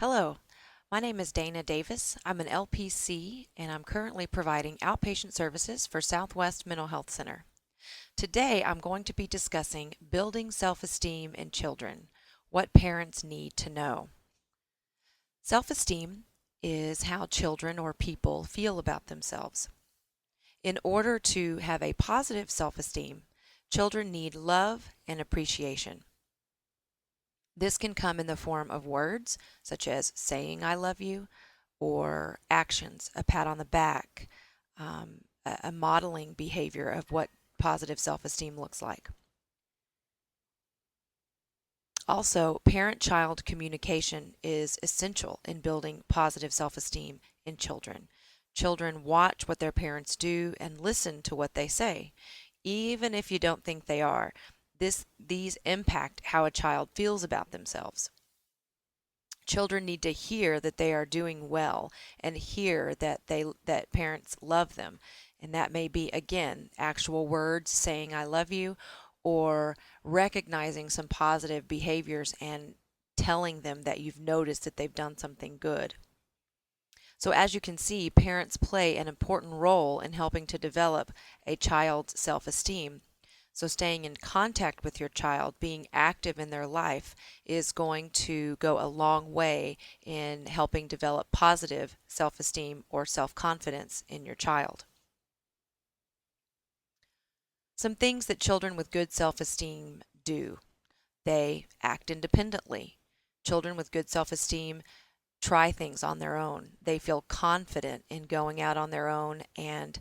Hello, my name is Dana Davis. I'm an LPC and I'm currently providing outpatient services for Southwest Mental Health Center. Today I'm going to be discussing building self-esteem in children, what parents need to know. Self-esteem is how children or people feel about themselves. In order to have a positive self-esteem, children need love and appreciation. This can come in the form of words, such as saying I love you, or actions, a pat on the back, a modeling behavior of what positive self-esteem looks like. Also, parent-child communication is essential in building positive self-esteem in children. Children watch what their parents do and listen to what they say, even if you don't think they are. These impact how a child feels about themselves. Children need to hear that they are doing well and hear that parents love them. And that may be, again, actual words saying I love you, or recognizing some positive behaviors and telling them that you've noticed that they've done something good. So as you can see, parents play an important role in helping to develop a child's self-esteem. So staying in contact with your child, being active in their life, is going to go a long way in helping develop positive self-esteem or self-confidence in your child. Some things that children with good self-esteem do. They act independently. Children with good self-esteem try things on their own. They feel confident in going out on their own and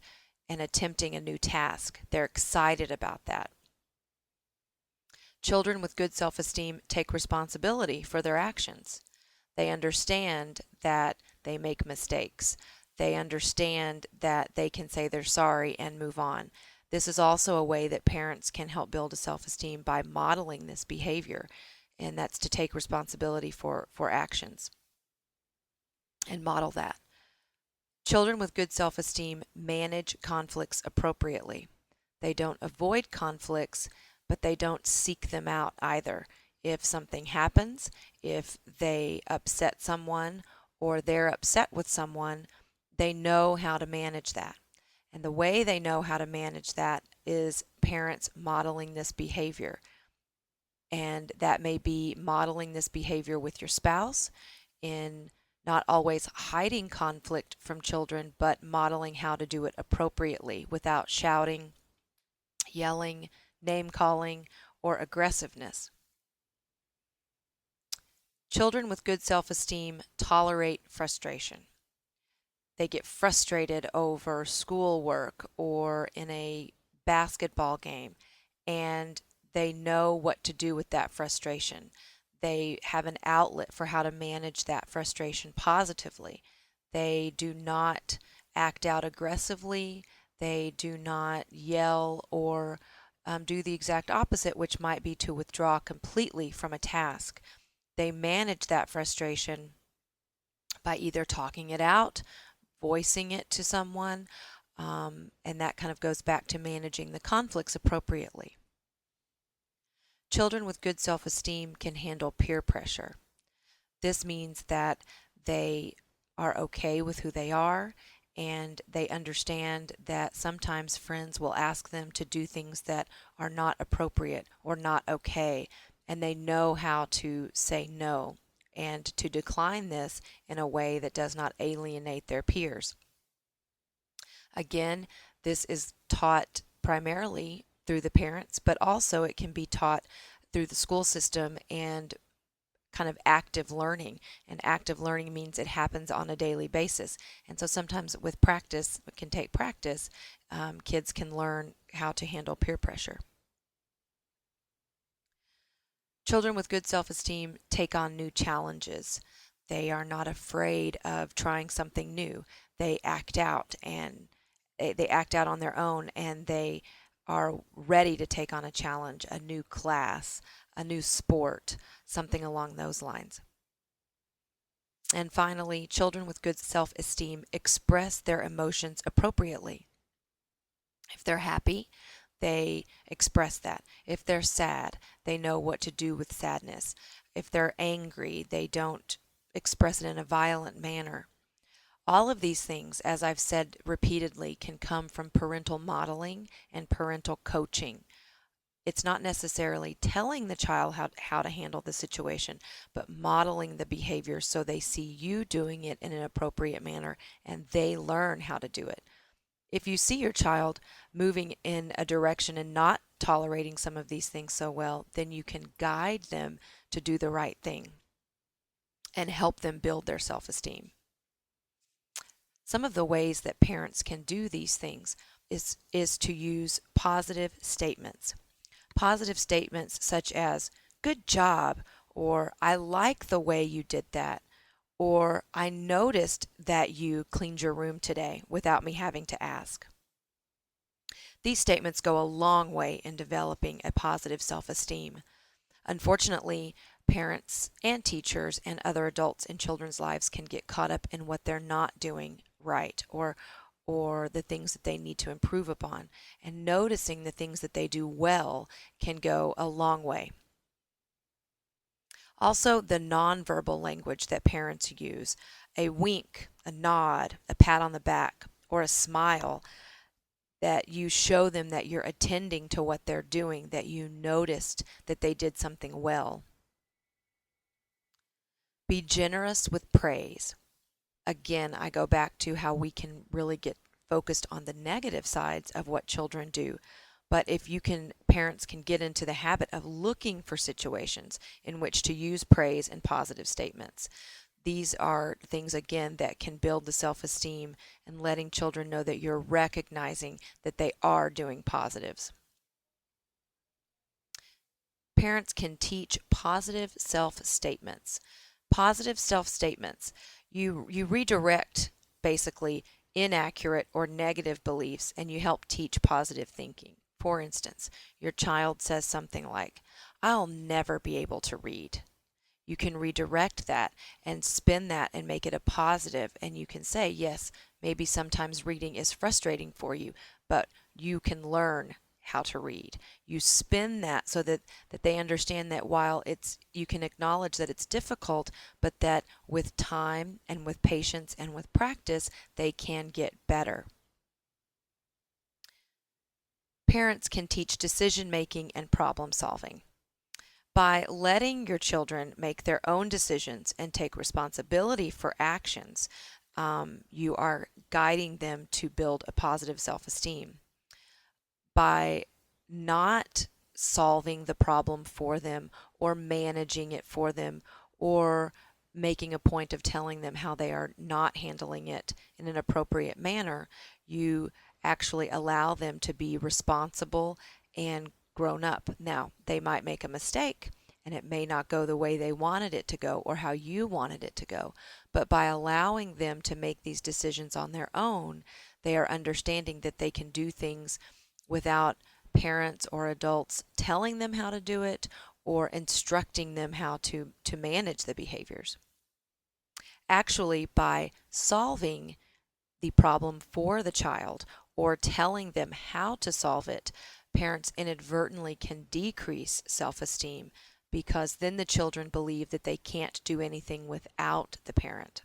attempting a new task. They're excited about that. Children with good self-esteem take responsibility for their actions. They understand that they make mistakes. They understand that they can say they're sorry and move on. This is also a way that parents can help build a self-esteem by modeling this behavior, and that's to take responsibility for actions and model that. Children with good self-esteem manage conflicts appropriately. They don't avoid conflicts, but they don't seek them out either. If something happens, if they upset someone or they're upset with someone, they know how to manage that. And the way they know how to manage that is parents modeling this behavior. And that may be modeling this behavior with your spouse, in not always hiding conflict from children, but modeling how to do it appropriately without shouting, yelling, name calling, or aggressiveness. Children with good self-esteem tolerate frustration. They get frustrated over schoolwork or in a basketball game, and they know what to do with that frustration. They have an outlet for how to manage that frustration positively. They do not act out aggressively. They do not yell or do the exact opposite, which might be to withdraw completely from a task. They manage that frustration by either talking it out, voicing it to someone, and that kind of goes back to managing the conflicts appropriately. Children with good self-esteem can handle peer pressure. This means that they are okay with who they are, and they understand that sometimes friends will ask them to do things that are not appropriate or not okay, and they know how to say no and to decline this in a way that does not alienate their peers. Again, this is taught primarily through the parents, but also it can be taught through the school system and kind of active learning. And active learning means it happens on a daily basis. And so sometimes with practice, it can take practice, kids can learn how to handle peer pressure. Children with good self-esteem take on new challenges. They are not afraid of trying something new. They act out and they act out on their own, and they are ready to take on a challenge, a new class, a new sport, something along those lines. And finally, children with good self-esteem express their emotions appropriately. If they're happy, they express that. If they're sad, they know what to do with sadness. If they're angry, they don't express it in a violent manner. All of these things, as I've said repeatedly, can come from parental modeling and parental coaching. It's not necessarily telling the child how to handle the situation, but modeling the behavior so they see you doing it in an appropriate manner and they learn how to do it. If you see your child moving in a direction and not tolerating some of these things so well, then you can guide them to do the right thing and help them build their self-esteem. Some of the ways that parents can do these things is to use positive statements. Positive statements such as, "Good job," or "I like the way you did that," or "I noticed that you cleaned your room today without me having to ask." These statements go a long way in developing a positive self-esteem. Unfortunately, parents and teachers and other adults in children's lives can get caught up in what they're not doing right, or the things that they need to improve upon. And noticing the things that they do well can go a long way. Also, the nonverbal language that parents use, a wink, a nod, a pat on the back, or a smile, that you show them that you're attending to what they're doing, that you noticed that they did something well. Be generous with praise. Again, I go back to how we can really get focused on the negative sides of what children do. But if parents can get into the habit of looking for situations in which to use praise and positive statements. These are things, again, that can build the self-esteem and letting children know that you're recognizing that they are doing positives. Parents can teach positive self-statements. Positive self-statements, you redirect basically inaccurate or negative beliefs and you help teach positive thinking. For instance, your child says something like, "I'll never be able to read." You can redirect that and spin that and make it a positive, and you can say, yes, maybe sometimes reading is frustrating for you, but you can learn how to read. You spin that so that they understand that while you can acknowledge that it's difficult, but that with time and with patience and with practice, they can get better. Parents can teach decision making and problem solving. By letting your children make their own decisions and take responsibility for actions, you are guiding them to build a positive self-esteem. By not solving the problem for them or managing it for them or making a point of telling them how they are not handling it in an appropriate manner, you actually allow them to be responsible and grown up. Now, they might make a mistake and it may not go the way they wanted it to go or how you wanted it to go. But by allowing them to make these decisions on their own, they are understanding that they can do things without parents or adults telling them how to do it or instructing them how to manage the behaviors. Actually, by solving the problem for the child or telling them how to solve it, parents inadvertently can decrease self-esteem because then the children believe that they can't do anything without the parent.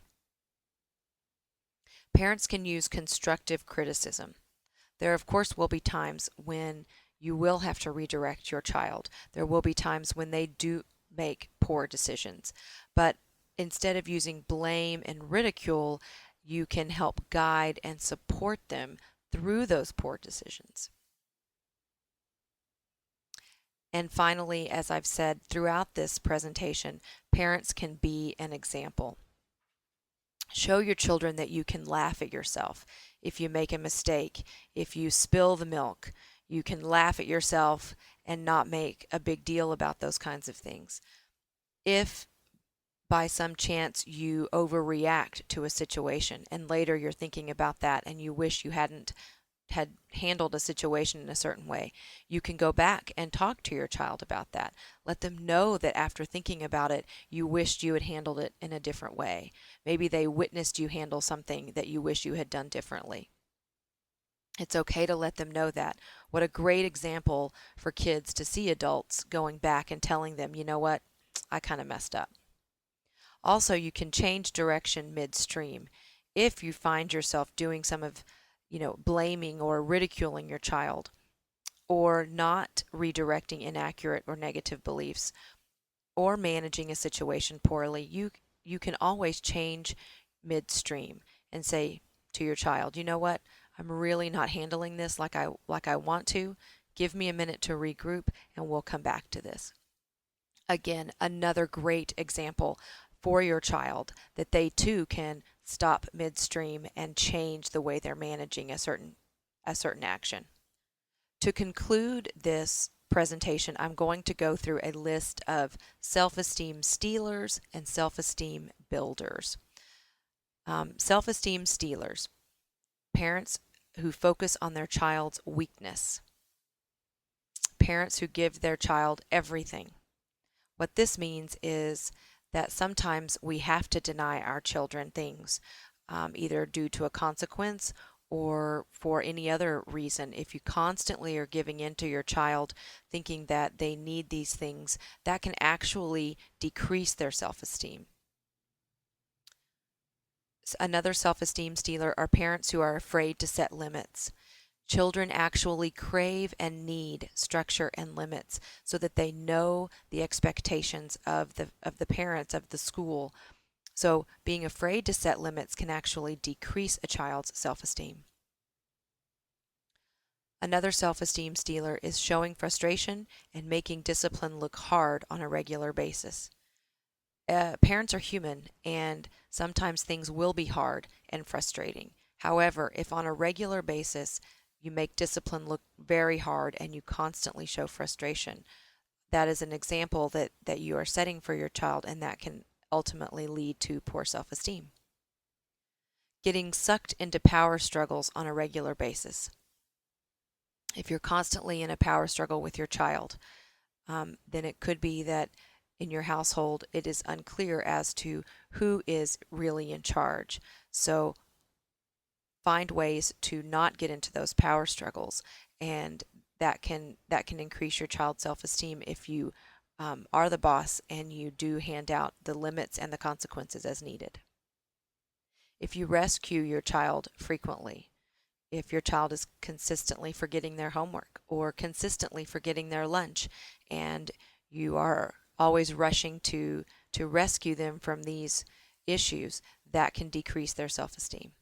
Parents can use constructive criticism. There, of course, will be times when you will have to redirect your child. There will be times when they do make poor decisions. But instead of using blame and ridicule, you can help guide and support them through those poor decisions. And finally, as I've said throughout this presentation, parents can be an example. Show your children that you can laugh at yourself if you make a mistake. If you spill the milk, you can laugh at yourself and not make a big deal about those kinds of things. If by some chance you overreact to a situation and later you're thinking about that and you wish you had handled a situation in a certain way, you can go back and talk to your child about that. Let them know that after thinking about it, you wished you had handled it in a different way. Maybe they witnessed you handle something that you wish you had done differently. It's okay to let them know that. What a great example for kids to see adults going back and telling them, you know what, I kind of messed up. Also, you can change direction midstream if you find yourself doing some of, blaming or ridiculing your child, or not redirecting inaccurate or negative beliefs, or managing a situation poorly. You can always change midstream and say to your child, you know what? I'm really not handling this like I want to. Give me a minute to regroup and we'll come back to this. Again, another great example for your child that they too can stop midstream and change the way they're managing a certain action. To conclude this presentation, I'm going to go through a list of self-esteem stealers and self-esteem builders. Self-esteem stealers, parents who focus on their child's weakness, parents who give their child everything. What this means is that sometimes we have to deny our children things, either due to a consequence or for any other reason. If you constantly are giving in to your child thinking that they need these things, that can actually decrease their self-esteem. Another self-esteem stealer are parents who are afraid to set limits. Children actually crave and need structure and limits so that they know the expectations of the parents, of the school. So being afraid to set limits can actually decrease a child's self-esteem. Another self-esteem stealer is showing frustration and making discipline look hard on a regular basis. Parents are human, and sometimes things will be hard and frustrating. However, if on a regular basis you make discipline look very hard and you constantly show frustration, that is an example that you are setting for your child, and that can ultimately lead to poor self-esteem. Getting sucked into power struggles on a regular basis. If you're constantly in a power struggle with your child, then it could be that in your household it is unclear as to who is really in charge. So find ways to not get into those power struggles, and that can increase your child's self-esteem if you are the boss and you do hand out the limits and the consequences as needed. If you rescue your child frequently, if your child is consistently forgetting their homework or consistently forgetting their lunch, and you are always rushing to rescue them from these issues, that can decrease their self-esteem.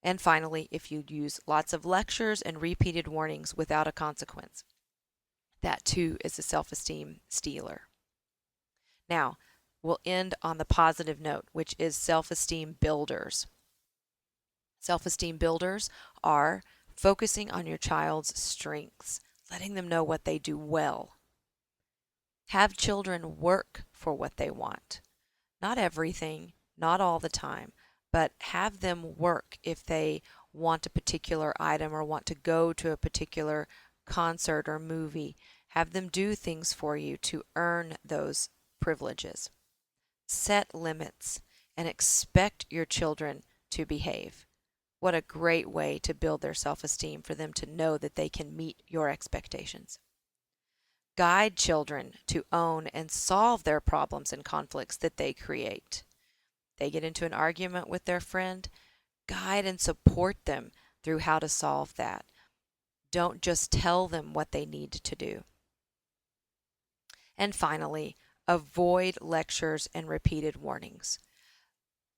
And finally, if you use lots of lectures and repeated warnings without a consequence, that too is a self-esteem stealer. Now, we'll end on the positive note, which is self-esteem builders. Self-esteem builders are focusing on your child's strengths, letting them know what they do well. Have children work for what they want. Not everything, not all the time, but have them work if they want a particular item or want to go to a particular concert or movie. Have them do things for you to earn those privileges. Set limits and expect your children to behave. What a great way to build their self-esteem, for them to know that they can meet your expectations. Guide children to own and solve their problems and conflicts that they create. They get into an argument with their friend, guide and support them through how to solve that. Don't just tell them what they need to do. And finally, avoid lectures and repeated warnings.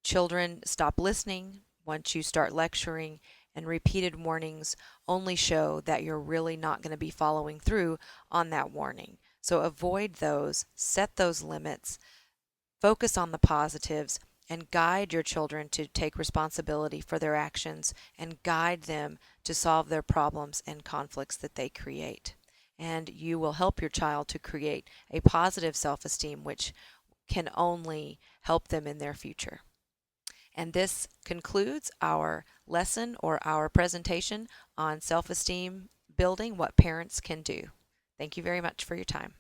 Children stop listening once you start lecturing, and repeated warnings only show that you're really not going to be following through on that warning. So avoid those, set those limits, focus on the positives, and guide your children to take responsibility for their actions, and guide them to solve their problems and conflicts that they create. And you will help your child to create a positive self-esteem, which can only help them in their future. And this concludes our lesson or our presentation on self-esteem building, what parents can do. Thank you very much for your time.